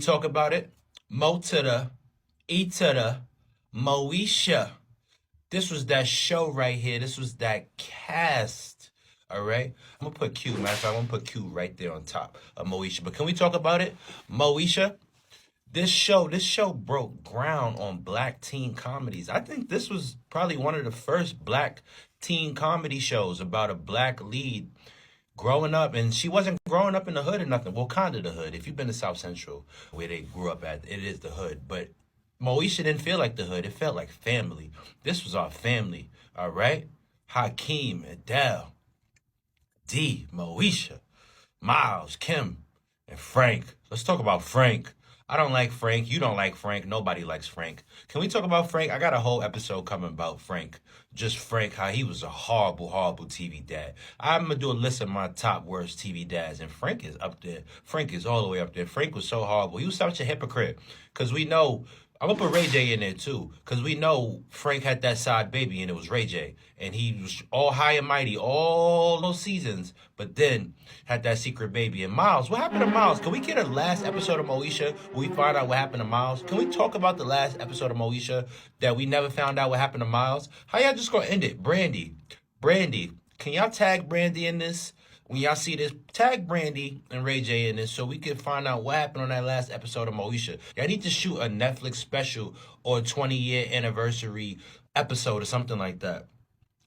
Talk about it. Mo to the E to the Moesha. This was that show right here. This was that cast. All right. I'm gonna put Q. Matter of fact, I'm gonna put Q right there on top of Moesha. But can we talk about it? Moesha, this show broke ground on black teen comedies. I think this was probably one of the first black teen comedy shows about a black lead growing up, and she wasn't growing up in the hood or nothing. Well, kind of the hood. If you've been to South Central, where they grew up at, it is the hood. But Moesha didn't feel like the hood. It felt like family. This was our family. All right. Hakeem, Adele, D, Moesha, Miles, Kim, and Frank. Let's talk about Frank. I don't like Frank. You don't like Frank. Nobody likes Frank. Can we talk about Frank? I got a whole episode coming about Frank. Just Frank, how he was a horrible, horrible TV dad. I'm gonna do a list of my top worst TV dads, and Frank is up there. Frank is all the way up there. Frank was so horrible. He was such a hypocrite. Cause we know I'm gonna put Ray J in there too, because we know Frank had that side baby and it was Ray J. And he was all high and mighty all those seasons, but then had that secret baby. And Miles, what happened to Miles? Can we get a last episode of Moesha where we find out what happened to Miles? Can we talk about the last episode of Moesha that we never found out what happened to Miles? How y'all just gonna end it? Brandy, can y'all tag Brandy in this? When y'all see this, tag Brandy and Ray J in this so we can find out what happened on that last episode of Moesha. Y'all need to shoot a Netflix special or a 20-year anniversary episode or something like that.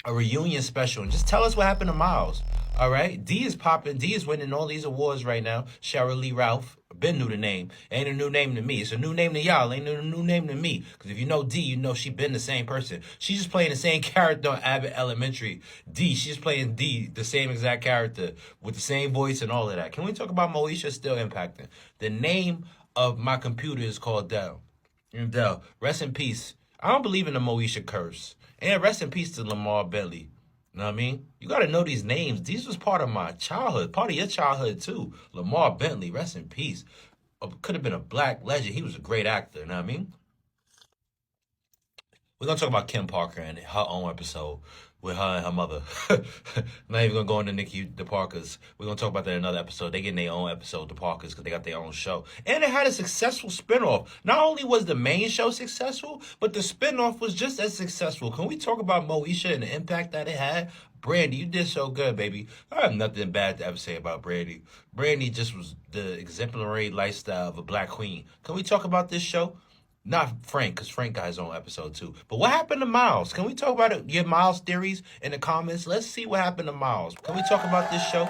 A reunion special, and just tell us what happened to Miles. All right, D is popping. D is winning all these awards right now. Cheryl Lee Ralph, been new the name. Ain't a new name to me. It's a new name to y'all. Ain't a new name to me. Because if you know D, you know she been the same person. She's just playing the same character on Abbott Elementary. D, she's playing D, the same exact character with the same voice and all of that. Can we talk about Moesha still impacting? The name of my computer is called Dell. And Dell, rest in peace. I don't believe in the Moesha curse. And rest in peace to Lamar Bentley. You know what I mean? You got to know these names. These was part of my childhood, part of your childhood too. Lamar Bentley, rest in peace. Could have been a black legend. He was a great actor. You know what I mean? We're gonna talk about Kim Parker and her own episode with her and her mother. Not even gonna go into Nikki the Parkers. We're gonna talk about that in another episode. They getting their own episode, the Parkers, because they got their own show. And it had a successful spinoff. Not only was the main show successful, but the spinoff was just as successful. Can we talk about Moesha and the impact that it had? Brandy, you did so good, baby. I have nothing bad to ever say about Brandy. Brandy just was the exemplary lifestyle of a black queen. Can we talk about this show? Not Frank, because Frank got his own episode too. But what happened to Miles? Can we talk about it? Your Miles theories in the comments? Let's see what happened to Miles. Can we talk about this show?